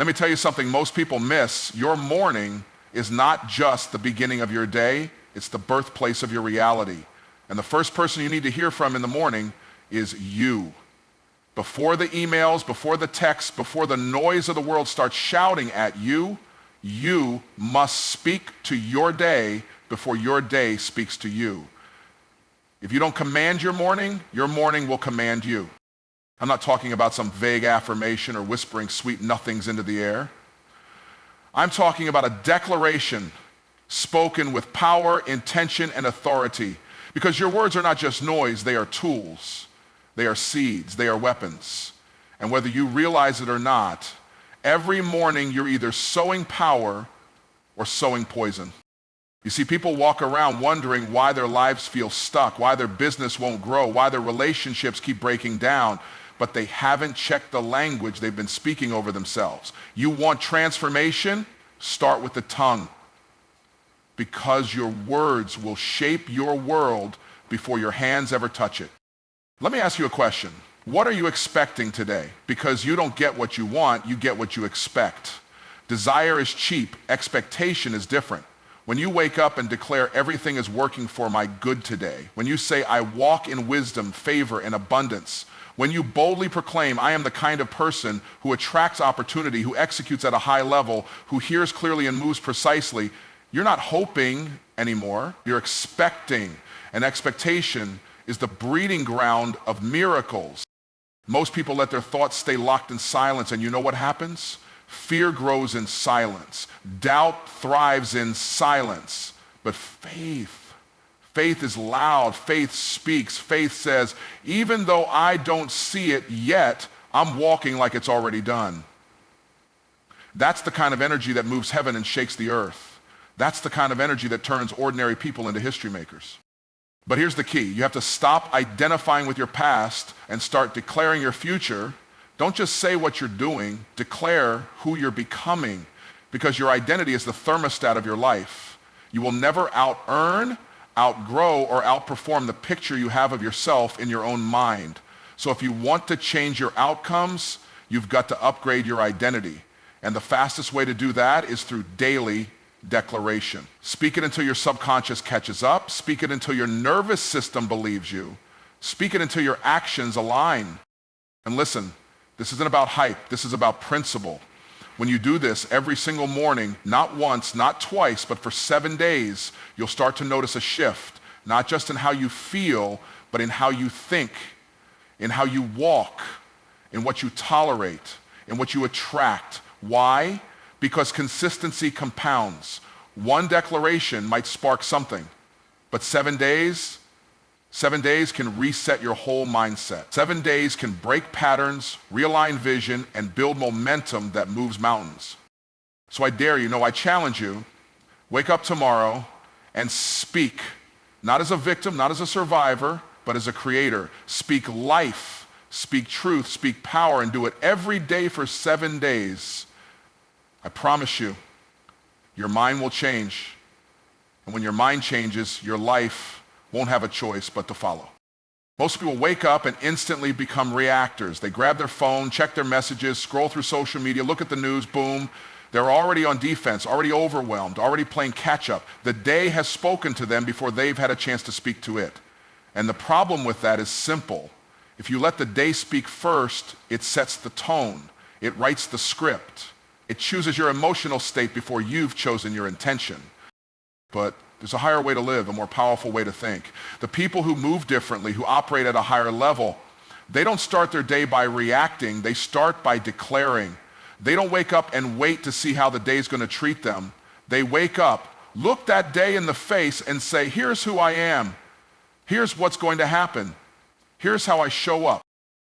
Let me tell you something most people miss. Your morning is not just the beginning of your day, it's the birthplace of your reality. And the first person you need to hear from in the morning is you. Before the emails, before the texts, before the noise of the world starts shouting at you, you must speak to your day before your day speaks to you. If you don't command your morning will command you. I'm not talking about some vague affirmation or whispering sweet nothings into the air. I'm talking about a declaration spoken with power, intention, and authority. Because your words are not just noise, they are tools. They are seeds, they are weapons. And whether you realize it or not, every morning you're either sowing power or sowing poison. You see, people walk around wondering why their lives feel stuck, why their business won't grow, why their relationships keep breaking down, but they haven't checked the language they've been speaking over themselves. You want transformation? Start with the tongue. Because your words will shape your world before your hands ever touch it. Let me ask you a question. What are you expecting today? Because you don't get what you want, you get what you expect. Desire is cheap, expectation is different. When you wake up and declare everything is working for my good today, when you say I walk in wisdom, favor, and abundance, when you boldly proclaim I am the kind of person who attracts opportunity, who executes at a high level, who hears clearly and moves precisely, you're not hoping anymore, you're expecting. And expectation is the breeding ground of miracles. Most people let their thoughts stay locked in silence, and you know what happens? Fear grows in silence. Doubt thrives in silence. But faith is loud. Faith speaks. Faith says, even though I don't see it yet, I'm walking like it's already done. That's the kind of energy that moves heaven and shakes the earth. That's the kind of energy that turns ordinary people into history makers. But here's the key. You have to stop identifying with your past and start declaring your future. Don't just say what you're doing, declare who you're becoming, because your identity is the thermostat of your life. You will never out-earn, outgrow, or outperform the picture you have of yourself in your own mind. So if you want to change your outcomes, you've got to upgrade your identity. And the fastest way to do that is through daily declaration. Speak it until your subconscious catches up. Speak it until your nervous system believes you. Speak it until your actions align. And listen, this isn't about hype. This is about principle. When you do this every single morning, not once, not twice, but for 7 days, you'll start to notice a shift, not just in how you feel, but in how you think, in how you walk, in what you tolerate, in what you attract. Why? Because consistency compounds. One declaration might spark something, but 7 days can reset your whole mindset. 7 days can break patterns, realign vision, and build momentum that moves mountains. So I dare you, I challenge you, wake up tomorrow and speak, not as a victim, not as a survivor, but as a creator. Speak life, speak truth, speak power, and do it every day for 7 days. I promise you, your mind will change. And when your mind changes, your life won't have a choice but to follow. Most people wake up and instantly become reactors. They grab their phone, check their messages, scroll through social media, look at the news, boom. They're already on defense, already overwhelmed, already playing catch up. The day has spoken to them before they've had a chance to speak to it. And the problem with that is simple. If you let the day speak first, it sets the tone. It writes the script. It chooses your emotional state before you've chosen your intention. But there's a higher way to live, a more powerful way to think. The people who move differently, who operate at a higher level, they don't start their day by reacting. They start by declaring. They don't wake up and wait to see how the day's going to treat them. They wake up, look that day in the face and say, here's who I am. Here's what's going to happen. Here's how I show up.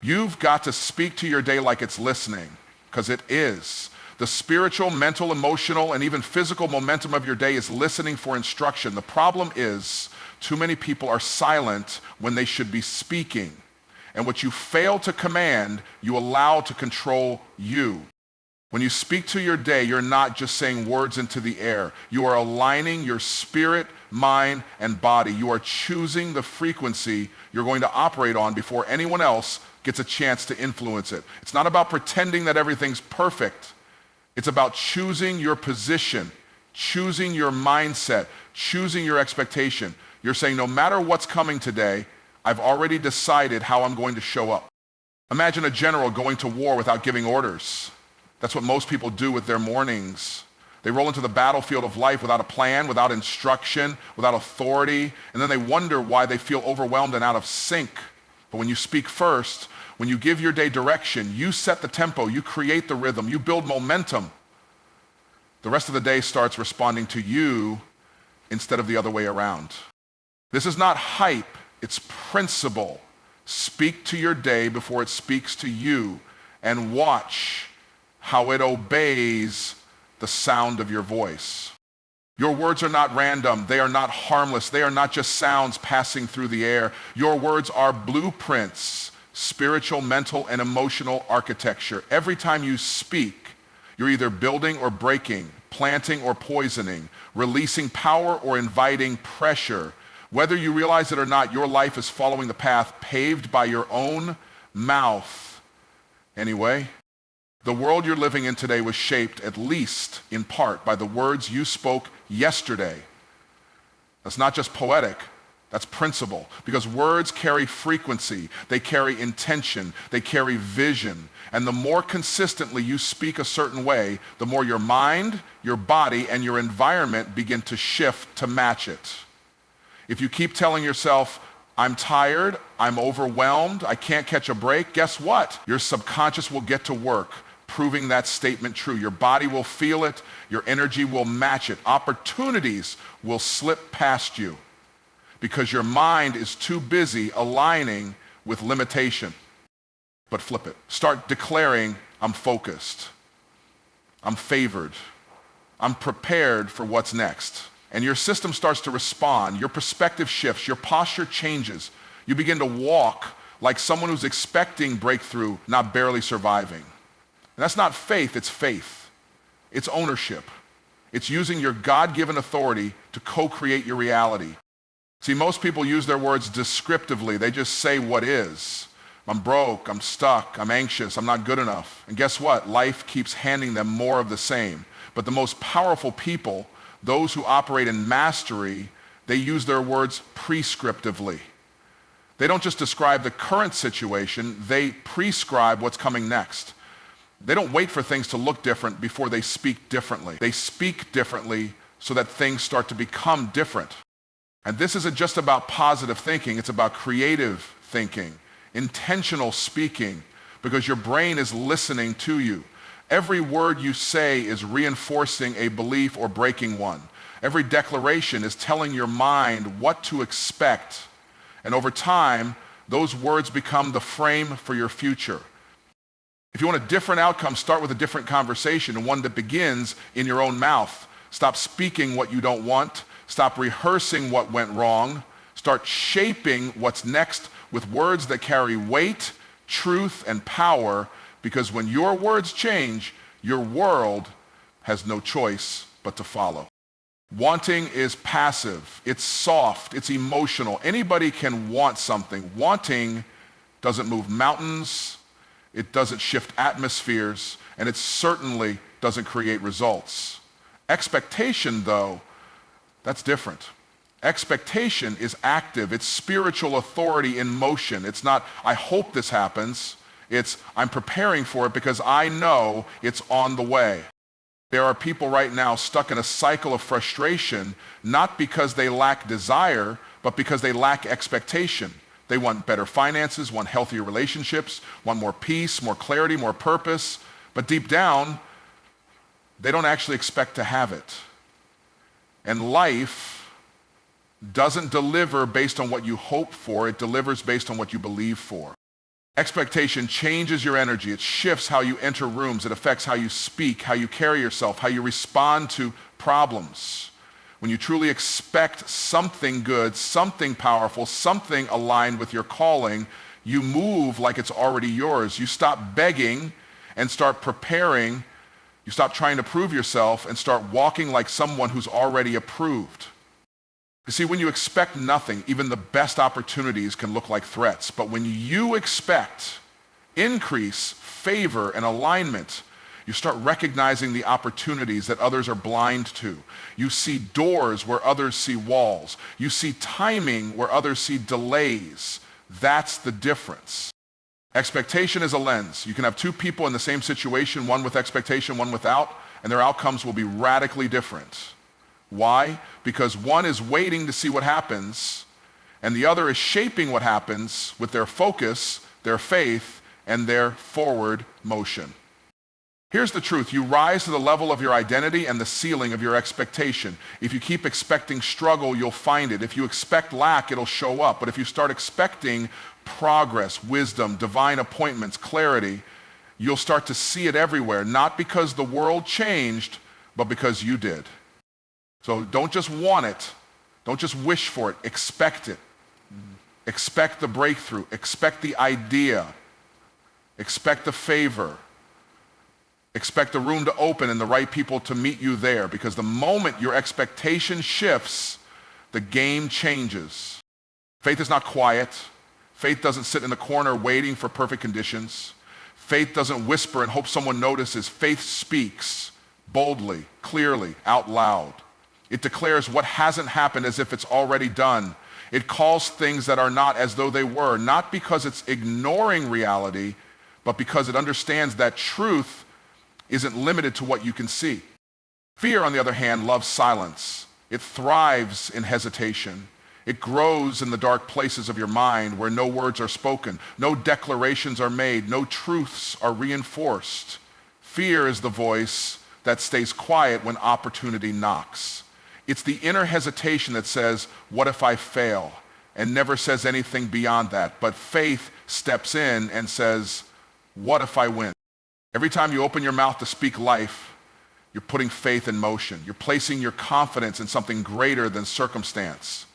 You've got to speak to your day like it's listening, because it is. The spiritual, mental, emotional, and even physical momentum of your day is listening for instruction. The problem is too many people are silent when they should be speaking. And what you fail to command, you allow to control you. When you speak to your day, you're not just saying words into the air. You are aligning your spirit, mind, and body. You are choosing the frequency you're going to operate on before anyone else gets a chance to influence it. It's not about pretending that everything's perfect. It's about choosing your position, choosing your mindset, choosing your expectation. You're saying, no matter what's coming today, I've already decided how I'm going to show up. Imagine a general going to war without giving orders. That's what most people do with their mornings. They roll into the battlefield of life without a plan, without instruction, without authority, and then they wonder why they feel overwhelmed and out of sync. But when you speak first, when you give your day direction, you set the tempo, you create the rhythm, you build momentum. The rest of the day starts responding to you instead of the other way around. This is not hype, it's principle. Speak to your day before it speaks to you, and watch how it obeys the sound of your voice. Your words are not random. They are not harmless. They are not just sounds passing through the air. Your words are blueprints, spiritual, mental, and emotional architecture. Every time you speak, you're either building or breaking, planting or poisoning, releasing power or inviting pressure. Whether you realize it or not, your life is following the path paved by your own mouth. Anyway, the world you're living in today was shaped, at least in part, by the words you spoke yesterday. That's not just poetic, that's principle. Because words carry frequency, they carry intention, they carry vision. And the more consistently you speak a certain way, the more your mind, your body, and your environment begin to shift to match it. If you keep telling yourself, I'm tired, I'm overwhelmed, I can't catch a break, guess what? Your subconscious will get to work proving that statement true. Your body will feel it, your energy will match it. Opportunities will slip past you because your mind is too busy aligning with limitation. But flip it. Start declaring, I'm focused, I'm favored, I'm prepared for what's next. And your system starts to respond, your perspective shifts, your posture changes. You begin to walk like someone who's expecting breakthrough, not barely surviving. And that's not faith, it's faith. It's ownership. It's using your God-given authority to co-create your reality. See, most people use their words descriptively. They just say what is. I'm broke, I'm stuck, I'm anxious, I'm not good enough. And guess what? Life keeps handing them more of the same. But the most powerful people, those who operate in mastery, they use their words prescriptively. They don't just describe the current situation, they prescribe what's coming next. They don't wait for things to look different before they speak differently. They speak differently so that things start to become different. And this isn't just about positive thinking, it's about creative thinking, intentional speaking, because your brain is listening to you. Every word you say is reinforcing a belief or breaking one. Every declaration is telling your mind what to expect. And over time, those words become the frame for your future. If you want a different outcome, start with a different conversation, and one that begins in your own mouth. Stop speaking what you don't want. Stop rehearsing what went wrong. Start shaping what's next with words that carry weight, truth, and power, because when your words change, your world has no choice but to follow. Wanting is passive. It's soft. It's emotional. Anybody can want something. Wanting doesn't move mountains. It doesn't shift atmospheres, and it certainly doesn't create results. Expectation, though, that's different. Expectation is active. It's spiritual authority in motion. It's not, I hope this happens. It's, I'm preparing for it because I know it's on the way. There are people right now stuck in a cycle of frustration, not because they lack desire, but because they lack expectation. They want better finances, want healthier relationships, want more peace, more clarity, more purpose. But deep down, they don't actually expect to have it. And life doesn't deliver based on what you hope for. It delivers based on what you believe for. Expectation changes your energy. It shifts how you enter rooms. It affects how you speak, how you carry yourself, how you respond to problems. When you truly expect something good, something powerful, something aligned with your calling, you move like it's already yours. You stop begging and start preparing. You stop trying to prove yourself and start walking like someone who's already approved. You see, when you expect nothing, even the best opportunities can look like threats. But when you expect increase, favor, and alignment, You start recognizing the opportunities that others are blind to. You see doors where others see walls. You see timing where others see delays. That's the difference. Expectation is a lens. You can have two people in the same situation, one with expectation, one without, and their outcomes will be radically different. Why? Because one is waiting to see what happens, and the other is shaping what happens with their focus, their faith, and their forward motion. Here's the truth. You rise to the level of your identity and the ceiling of your expectation. If you keep expecting struggle, you'll find it. If you expect lack, it'll show up. But if you start expecting progress, wisdom, divine appointments, clarity, you'll start to see it everywhere, not because the world changed, but because you did. So don't just want it. Don't just wish for it. Expect it. Expect the breakthrough. Expect the idea. Expect the favor. Expect the room to open and the right people to meet you there, because the moment your expectation shifts, the game changes. Faith is not quiet. Faith doesn't sit in the corner waiting for perfect conditions. Faith doesn't whisper and hope someone notices. Faith speaks boldly, clearly, out loud. It declares what hasn't happened as if it's already done. It calls things that are not as though they were, not because it's ignoring reality, but because it understands that truth isn't limited to what you can see. Fear, on the other hand, loves silence. It thrives in hesitation. It grows in the dark places of your mind where no words are spoken, no declarations are made, no truths are reinforced. Fear is the voice that stays quiet when opportunity knocks. It's the inner hesitation that says, "What if I fail?" and never says anything beyond that. But faith steps in and says, "What if I win?" Every time you open your mouth to speak life, you're putting faith in motion. You're placing your confidence in something greater than circumstance.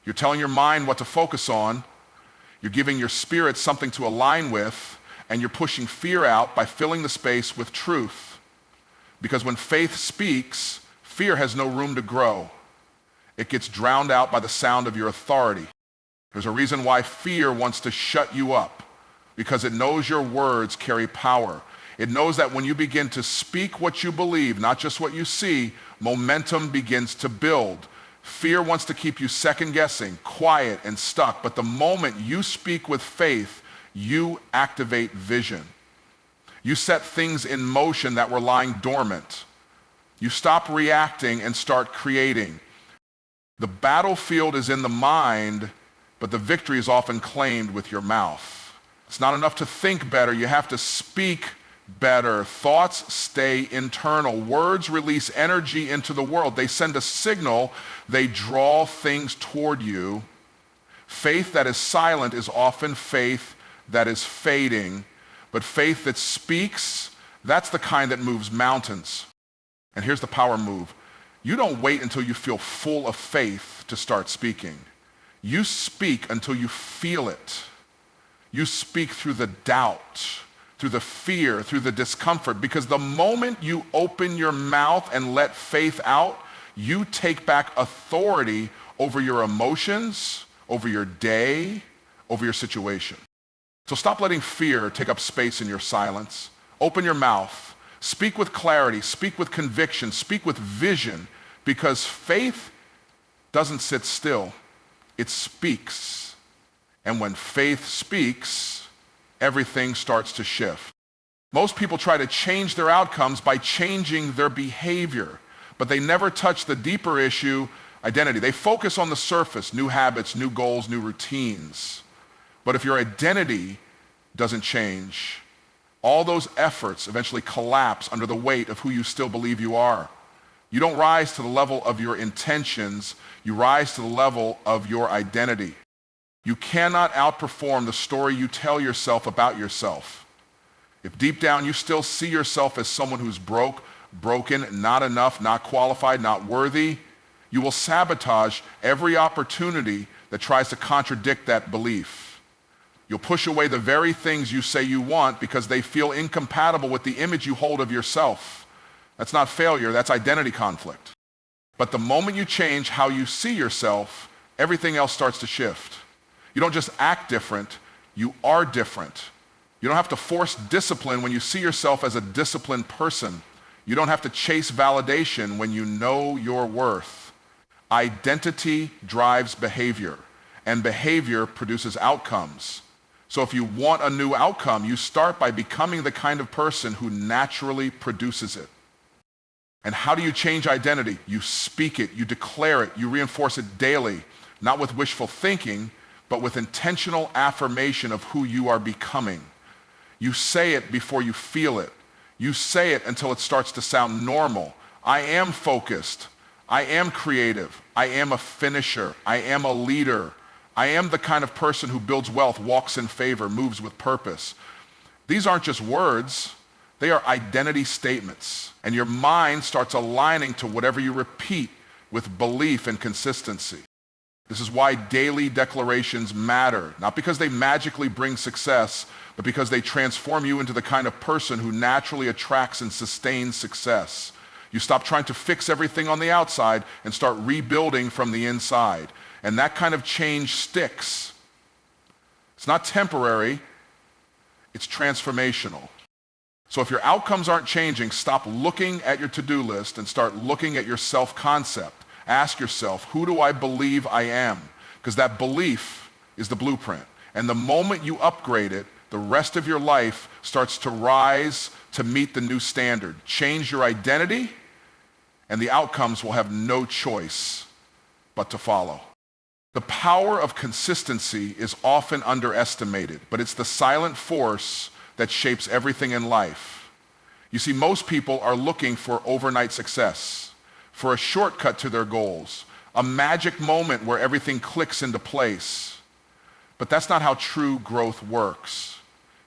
You're telling your mind what to focus on. You're giving your spirit something to align with, and you're pushing fear out by filling the space with truth. Because when faith speaks, fear has no room to grow. It gets drowned out by the sound of your authority. There's a reason why fear wants to shut you up, because it knows your words carry power. It knows that when you begin to speak what you believe, not just what you see, momentum begins to build. Fear wants to keep you second guessing, quiet and stuck, but the moment you speak with faith, you activate vision. You set things in motion that were lying dormant. You stop reacting and start creating. The battlefield is in the mind, but the victory is often claimed with your mouth. It's not enough to think better, you have to speak better. Thoughts stay internal. Words release energy into the world. They send a signal. They draw things toward you. Faith that is silent is often faith that is fading. But faith that speaks, that's the kind that moves mountains. And here's the power move. You don't wait until you feel full of faith to start speaking. You speak until you feel it. You speak through the doubt, through the fear, through the discomfort, because the moment you open your mouth and let faith out, you take back authority over your emotions, over your day, over your situation. So stop letting fear take up space in your silence. Open your mouth. Speak with clarity. Speak with conviction. Speak with vision, because faith doesn't sit still. It speaks. And when faith speaks, everything starts to shift. Most people try to change their outcomes by changing their behavior, but they never touch the deeper issue, identity. They focus on the surface, new habits, new goals, new routines. But if your identity doesn't change, all those efforts eventually collapse under the weight of who you still believe you are. You don't rise to the level of your intentions, you rise to the level of your identity. You cannot outperform the story you tell yourself about yourself. If deep down you still see yourself as someone who's broken, not enough, not qualified, not worthy, you will sabotage every opportunity that tries to contradict that belief. You'll push away the very things you say you want because they feel incompatible with the image you hold of yourself. That's not failure, that's identity conflict. But the moment you change how you see yourself, everything else starts to shift. You don't just act different, you are different. You don't have to force discipline when you see yourself as a disciplined person. You don't have to chase validation when you know your worth. Identity drives behavior, and behavior produces outcomes. So if you want a new outcome, you start by becoming the kind of person who naturally produces it. And how do you change identity? You speak it, you declare it, you reinforce it daily, not with wishful thinking, but with intentional affirmation of who you are becoming. You say it before you feel it. You say it until it starts to sound normal. I am focused. I am creative. I am a finisher. I am a leader. I am the kind of person who builds wealth, walks in favor, moves with purpose. These aren't just words. They are identity statements. And your mind starts aligning to whatever you repeat with belief and consistency. This is why daily declarations matter, not because they magically bring success, but because they transform you into the kind of person who naturally attracts and sustains success. You stop trying to fix everything on the outside and start rebuilding from the inside. And that kind of change sticks. It's not temporary, it's transformational. So if your outcomes aren't changing, stop looking at your to-do list and start looking at your self-concept. Ask yourself, who do I believe I am? Because that belief is the blueprint. And the moment you upgrade it, the rest of your life starts to rise to meet the new standard. Change your identity, and the outcomes will have no choice but to follow. The power of consistency is often underestimated, but it's the silent force that shapes everything in life. You see, most people are looking for overnight success, for a shortcut to their goals, a magic moment where everything clicks into place. But that's not how true growth works.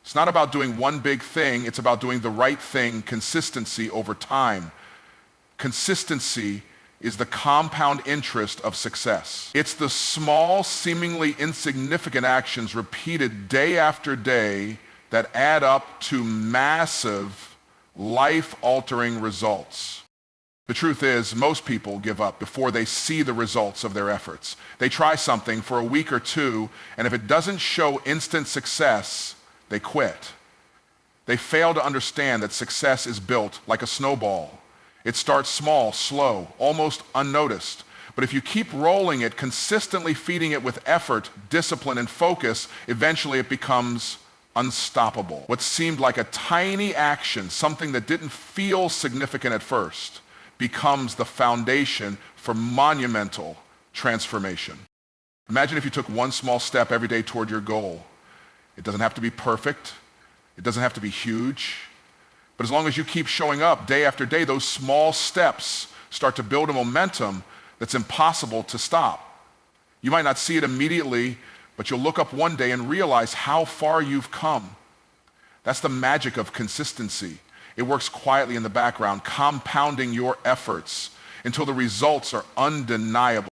It's not about doing one big thing, it's about doing the right thing, consistency over time. Consistency is the compound interest of success. It's the small, seemingly insignificant actions repeated day after day that add up to massive, life-altering results. The truth is, most people give up before they see the results of their efforts. They try something for a week or two, and if it doesn't show instant success, they quit. They fail to understand that success is built like a snowball. It starts small, slow, almost unnoticed. But if you keep rolling it, consistently feeding it with effort, discipline, and focus, eventually it becomes unstoppable. What seemed like a tiny action, something that didn't feel significant at first, becomes the foundation for monumental transformation. Imagine if you took one small step every day toward your goal. It doesn't have to be perfect. It doesn't have to be huge. But as long as you keep showing up day after day, those small steps start to build a momentum that's impossible to stop. You might not see it immediately, but you'll look up one day and realize how far you've come. That's the magic of consistency. It works quietly in the background, compounding your efforts until the results are undeniable.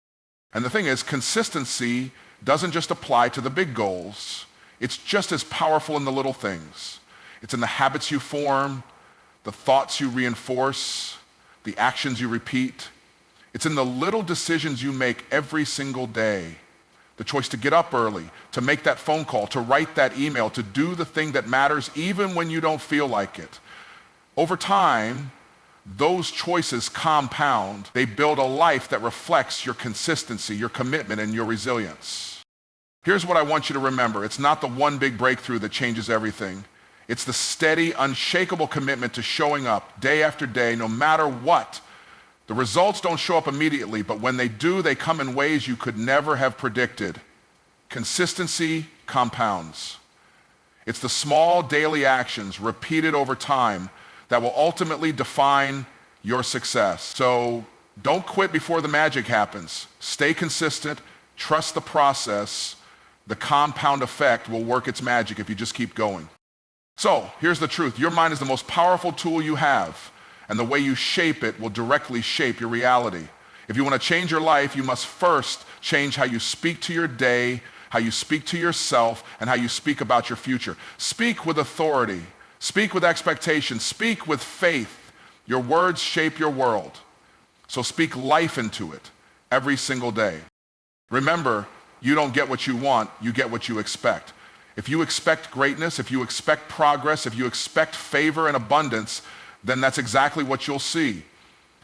And the thing is, consistency doesn't just apply to the big goals. It's just as powerful in the little things. It's in the habits you form, the thoughts you reinforce, the actions you repeat. It's in the little decisions you make every single day. The choice to get up early, to make that phone call, to write that email, to do the thing that matters even when you don't feel like it. Over time, those choices compound. They build a life that reflects your consistency, your commitment, and your resilience. Here's what I want you to remember. It's not the one big breakthrough that changes everything. It's the steady, unshakable commitment to showing up day after day, no matter what. The results don't show up immediately, but when they do, they come in ways you could never have predicted. Consistency compounds. It's the small daily actions repeated over time that will ultimately define your success. So don't quit before the magic happens. Stay consistent, trust the process. The compound effect will work its magic if you just keep going. So here's the truth. Your mind is the most powerful tool you have, and the way you shape it will directly shape your reality. If you want to change your life, you must first change how you speak to your day, how you speak to yourself, and how you speak about your future. Speak with authority. Speak with expectation. Speak with faith. Your words shape your world. So speak life into it every single day. Remember, you don't get what you want, you get what you expect. If you expect greatness, if you expect progress, if you expect favor and abundance, then that's exactly what you'll see.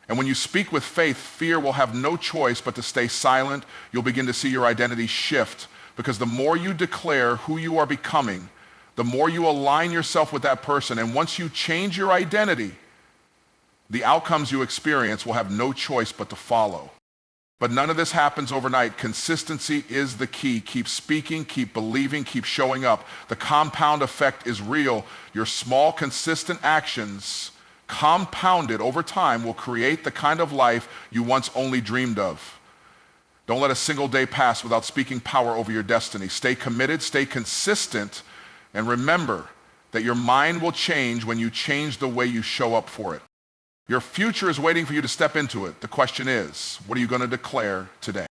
And when you speak with faith, fear will have no choice but to stay silent. You'll begin to see your identity shift, because the more you declare who you are becoming, the more you align yourself with that person. And once you change your identity, the outcomes you experience will have no choice but to follow. But none of this happens overnight. Consistency is the key. Keep speaking, keep believing, keep showing up. The compound effect is real. Your small, consistent actions, compounded over time, will create the kind of life you once only dreamed of. Don't let a single day pass without speaking power over your destiny. Stay committed, stay consistent, and remember that your mind will change when you change the way you show up for it. Your future is waiting for you to step into it. The question is, what are you going to declare today?